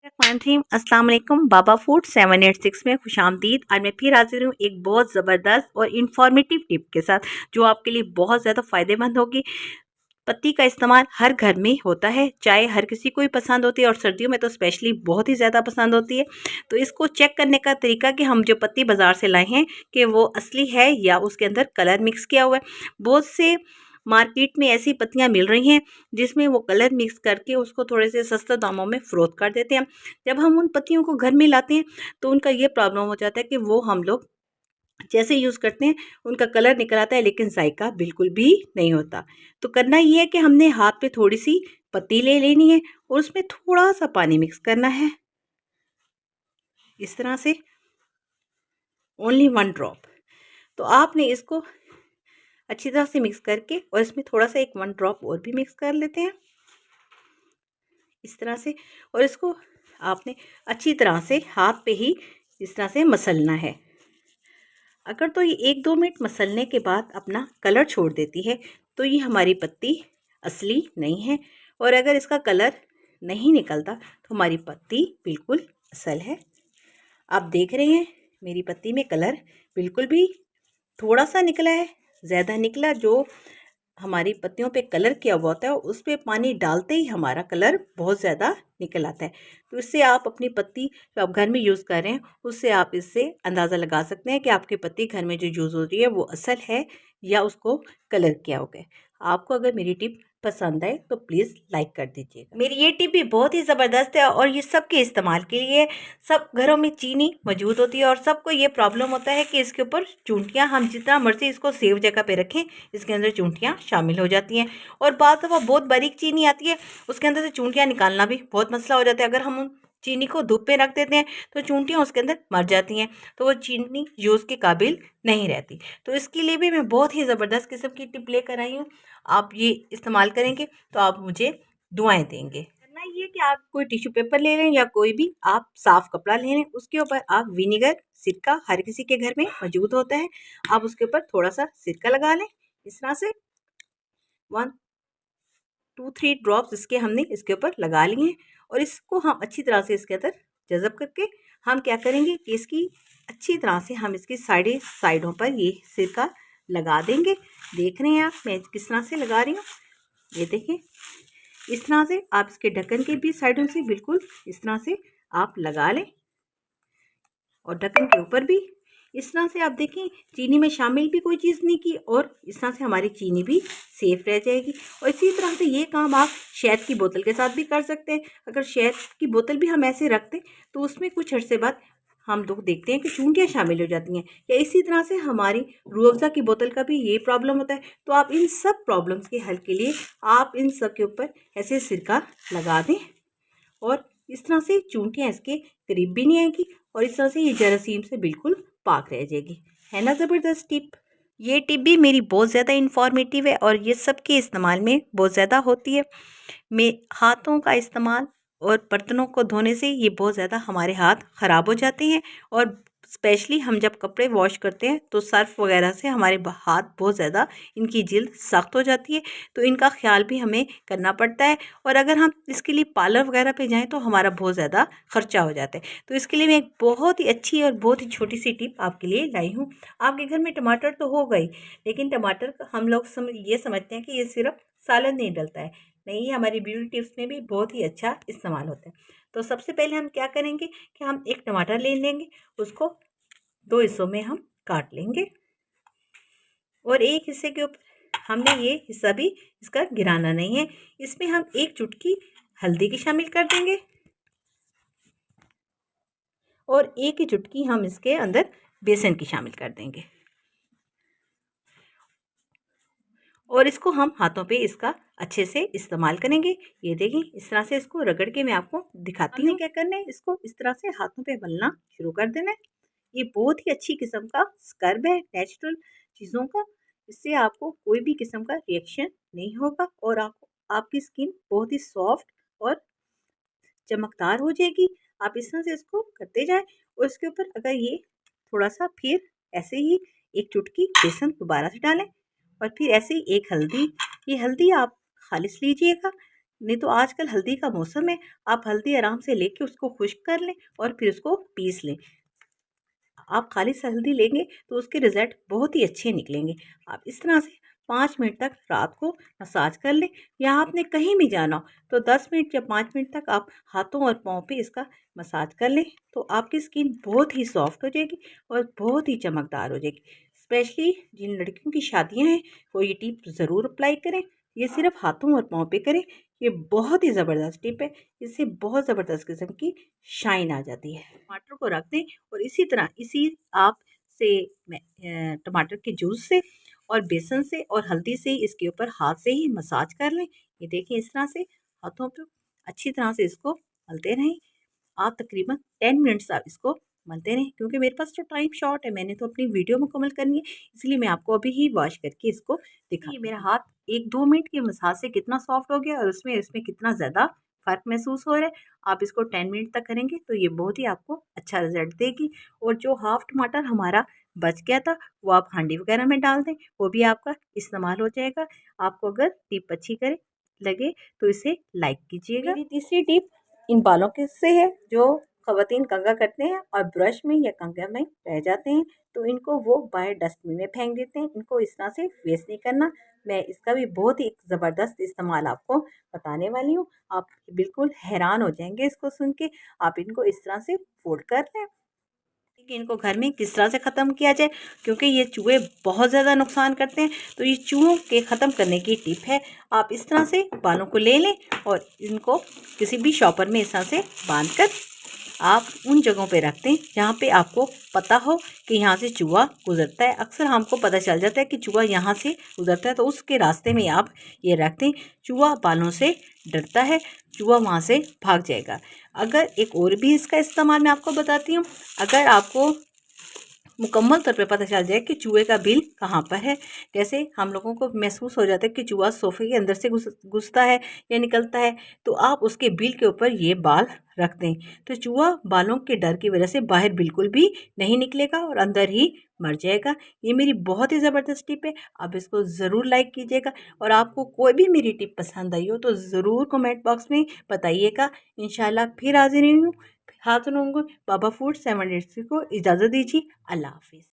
अस्सलाम वालेकुम। बाबा फूड 786 में खुशामदीद। आज मैं फिर हाजिर हूँ एक बहुत ज़बरदस्त और इन्फॉर्मेटिव टिप के साथ जो आपके लिए बहुत ज़्यादा फ़ायदेमंद होगी। पत्ती का इस्तेमाल हर घर में होता है, चाय हर किसी को ही पसंद होती है और सर्दियों में तो स्पेशली बहुत ही ज़्यादा पसंद होती है। तो इसको चेक करने का तरीका कि हम जो पत्ती बाज़ार से लाए हैं कि वो असली है या उसके अंदर कलर मिक्स किया हुआ है। बहुत से मार्केट में ऐसी पत्तियां मिल रही हैं जिसमें वो कलर मिक्स करके उसको थोड़े से सस्ते दामों में फ़रोख्त कर देते हैं। जब हम उन पत्तियों को घर में लाते हैं तो उनका ये प्रॉब्लम हो जाता है कि वो हम लोग जैसे यूज़ करते हैं उनका कलर निकल आता है लेकिन जायका बिल्कुल भी नहीं होता। तो करना ये है कि हमने हाथ पे थोड़ी सी पत्ती ले लेनी है और उसमें थोड़ा सा पानी मिक्स करना है, इस तरह से, ओनली 1 ड्रॉप। तो आपने इसको अच्छी तरह से मिक्स करके और इसमें थोड़ा सा एक 1 ड्रॉप और भी मिक्स कर लेते हैं, इस तरह से। और इसको आपने अच्छी तरह से हाथ पे ही इस तरह से मसलना है। अगर तो ये 1-2 मिनट मसलने के बाद अपना कलर छोड़ देती है तो ये हमारी पत्ती असली नहीं है, और अगर इसका कलर नहीं निकलता तो हमारी पत्ती बिल्कुल असल है। आप देख रहे हैं मेरी पत्ती में कलर बिल्कुल भी थोड़ा सा निकला है, ज़्यादा निकला जो हमारी पत्तियों पे कलर किया हुआ होता है उस पे पानी डालते ही हमारा कलर बहुत ज़्यादा निकल आता है। तो इससे आप अपनी पत्ती जो आप घर में यूज़ कर रहे हैं उससे आप इससे अंदाज़ा लगा सकते हैं कि आपकी पत्ती घर में जो यूज़ हो रही है वो असल है या उसको कलर किया हो गया। आपको अगर मेरी टिप पसंद आए तो प्लीज़ लाइक कर दीजिएगा। मेरी ये टिप भी बहुत ही ज़बरदस्त है और ये सबके इस्तेमाल के लिए। सब घरों में चीनी मौजूद होती है और सबको ये प्रॉब्लम होता है कि इसके ऊपर चूंटियाँ, हम जितना मर्जी इसको सेफ जगह पे रखें इसके अंदर चूंटियाँ शामिल हो जाती हैं। और बाद दफ़ा बहुत बारीक चीनी आती है, उसके अंदर से चूंटियाँ निकालना भी बहुत मसला हो जाता है। अगर हम उन चीनी को धूप पे रख देते हैं तो चूंटियाँ उसके अंदर मर जाती हैं, तो वो चीनी यूज़ के काबिल नहीं रहती। तो इसके लिए भी मैं बहुत ही ज़बरदस्त किस्म की टिप लेकर आई हूँ। आप ये इस्तेमाल करेंगे तो आप मुझे दुआएं देंगे। करना ये कि आप कोई टिश्यू पेपर ले लें या कोई भी आप साफ़ कपड़ा ले लें, उसके ऊपर आप विनेगर, सिरका हर किसी के घर में मौजूद होता है, आप उसके ऊपर थोड़ा सा सिरका लगा लें, इस तरह से 1-2-3 ड्रॉप्स इसके हमने इसके ऊपर लगा लिए हैं। और इसको हम अच्छी तरह से इसके अंदर जज़ब करके हम क्या करेंगे कि इसकी अच्छी तरह से हम इसकी साइडों पर ये सिरका लगा देंगे। देख रहे हैं आप मैं किस तरह से लगा रही हूँ, ये देखें, इस तरह से आप इसके ढक्कन के भी साइडों से बिल्कुल इस तरह से आप लगा लें और ढक्कन के ऊपर भी इस तरह से। आप देखें चीनी में शामिल भी कोई चीज़ नहीं की और इस तरह से हमारी चीनी भी सेफ रह जाएगी। और इसी तरह से ये काम आप शहद की बोतल के साथ भी कर सकते हैं। अगर शहद की बोतल भी हम ऐसे रख दें तो उसमें कुछ अर्से बाद हम लोग देखते हैं कि चूंटियाँ शामिल हो जाती हैं। या इसी तरह से हमारी रूह अफ़ज़ा की बोतल का भी ये प्रॉब्लम होता है। तो आप इन सब प्रॉब्लम्स के हल के लिए आप इन सब के ऊपर ऐसे सिरका लगा दें और इस तरह से चूंटियाँ इसके करीब भी नहीं आएगी और इस तरह से ये जरासीम से बिल्कुल पाक रह जाएगी। है ना ज़बरदस्त टिप। ये टिप भी मेरी बहुत ज़्यादा इन्फॉर्मेटिव है और ये सबके इस्तेमाल में बहुत ज़्यादा होती है। में हाथों का इस्तेमाल और बर्तनों को धोने से ये बहुत ज़्यादा हमारे हाथ ख़राब हो जाते हैं और स्पेशली हम जब कपड़े वॉश करते हैं तो सर्फ वगैरह से हमारे हाथ बहुत ज़्यादा, इनकी जिल्द सख्त हो जाती है, तो इनका ख्याल भी हमें करना पड़ता है। और अगर हम इसके लिए पार्लर वगैरह पे जाएं तो हमारा बहुत ज़्यादा ख़र्चा हो जाता है। तो इसके लिए मैं एक बहुत ही अच्छी और बहुत ही छोटी सी टिप आपके लिए लाई हूँ। आपके घर में टमाटर तो हो गई, लेकिन टमाटर हम लोग ये समझते हैं कि ये सिर्फ सालन नहीं डलता है। नहीं, ये हमारी ब्यूटी टिप्स में भी बहुत ही अच्छा इस्तेमाल होता है। तो सबसे पहले हम क्या करेंगे कि हम एक टमाटर ले लेंगे, उसको 2 हिस्सों में हम काट लेंगे और एक हिस्से के ऊपर हमने ये हिस्सा भी इसका गिराना नहीं है। इसमें हम 1 चुटकी हल्दी की शामिल कर देंगे और 1 ही चुटकी हम इसके अंदर बेसन की शामिल कर देंगे और इसको हम हाथों पे इसका अच्छे से इस्तेमाल करेंगे। ये देखें इस तरह से इसको रगड़ के मैं आपको दिखाती हूँ। क्या करना है, इसको इस तरह से हाथों पे मलना शुरू कर देना है। ये बहुत ही अच्छी किस्म का स्क्रब है नेचुरल चीज़ों का, इससे आपको कोई भी किस्म का रिएक्शन नहीं होगा और आपकी स्किन बहुत ही सॉफ्ट और चमकदार हो जाएगी। आप इस तरह से इसको करते जाएं और इसके ऊपर अगर ये थोड़ा सा फिर ऐसे ही 1 चुटकी बेसन दोबारा से डालें और फिर ऐसे ही 1 हल्दी। ये हल्दी आप खालिश लीजिएगा, नहीं तो आजकल हल्दी का मौसम है, आप हल्दी आराम से लेके उसको खुश्क कर लें और फिर उसको पीस लें। आप खालिश हल्दी लेंगे तो उसके रिज़ल्ट बहुत ही अच्छे निकलेंगे। आप इस तरह से 5 मिनट तक रात को मसाज कर लें, या आपने कहीं भी जाना हो तो 10 मिनट या 5 मिनट तक आप हाथों और पाँव पे इसका मसाज कर लें, तो आपकी स्किन बहुत ही सॉफ्ट हो जाएगी और बहुत ही चमकदार हो जाएगी। स्पेशली जिन लड़कियों की शादियाँ हैं वो ये टिप ज़रूर अप्लाई करें। ये सिर्फ हाथों और पाँव पे करें, ये बहुत ही ज़बरदस्त टिप है। इससे बहुत ज़बरदस्त किस्म की शाइन आ जाती है। टमाटर को रख दें और इसी तरह इसी आप से टमाटर के जूस से और बेसन से और हल्दी से ही इसके ऊपर हाथ से ही मसाज कर लें। ये देखिए इस तरह से हाथों पे अच्छी तरह से इसको मलते रहें। आप तकरीबन 10 मिनट्स आप इसको मलते रहें, क्योंकि मेरे पास तो टाइम शॉर्ट है, मैंने तो अपनी वीडियो मुकम्मल करनी है, इसलिए मैं आपको अभी ही वॉश करके इसको दिखा। मेरा हाथ 1-2 मिनट के मसाज से कितना सॉफ्ट हो गया और उसमें इसमें कितना ज़्यादा फ़र्क महसूस हो रहा है। आप इसको 10 मिनट तक करेंगे तो ये बहुत ही आपको अच्छा रिजल्ट देगी। और जो हाफ़ टमाटर हमारा बच गया था वो आप हांडी वगैरह में डाल दें, वो भी आपका इस्तेमाल हो जाएगा। आपको अगर टिप अच्छी करे लगे तो इसे लाइक कीजिएगा। मेरी तीसरी टिप इन बालों के से है जो ख़वातीन कंघा करते हैं और ब्रश में या कंघा में रह जाते हैं, तो इनको वो बाहर डस्टबिन में फेंक देते हैं। इनको इस तरह से वेस्ट नहीं करना। मैं इसका भी बहुत ही ज़बरदस्त इस्तेमाल आपको बताने वाली हूँ। आप बिल्कुल हैरान हो जाएंगे इसको सुन के। आप इनको इस तरह से फोल्ड कर लें कि इनको घर में किस तरह से ख़त्म किया जाए, क्योंकि ये चूहे बहुत ज़्यादा नुकसान करते हैं। तो ये चूहों के ख़त्म करने की टिप है। आप इस तरह से बालों को ले लें और इनको किसी भी शॉपर में इस तरह से बांध कर आप उन जगहों पे रख दें जहाँ पे आपको पता हो कि यहाँ से चूहा गुज़रता है। अक्सर हमको पता चल जाता है कि चूहा यहाँ से गुज़रता है, तो उसके रास्ते में आप ये रख दें। चूहा बालों से डरता है, चूहा वहाँ से भाग जाएगा। अगर एक और भी इसका इस्तेमाल मैं आपको बताती हूँ। अगर आपको मुकम्मल तौर पे पता चल जाए कि चूहे का बिल कहाँ पर है, जैसे हम लोगों को महसूस हो जाता है कि चूहा सोफ़े के अंदर से घुसता है या निकलता है, तो आप उसके बिल के ऊपर ये बाल रख दें, तो चूहा बालों के डर की वजह से बाहर बिल्कुल भी नहीं निकलेगा और अंदर ही मर जाएगा। ये मेरी बहुत ही ज़बरदस्त टिप है, आप इसको ज़रूर लाइक कीजिएगा। और आपको कोई भी मेरी टिप पसंद आई हो तो ज़रूर कमेंट बॉक्स में बताइएगा। इंशाल्लाह फिर हाजिर हूँ। हाथ बाबा फूड 7 को इजाज़त दीजिए। अल्लाह हाफिज़।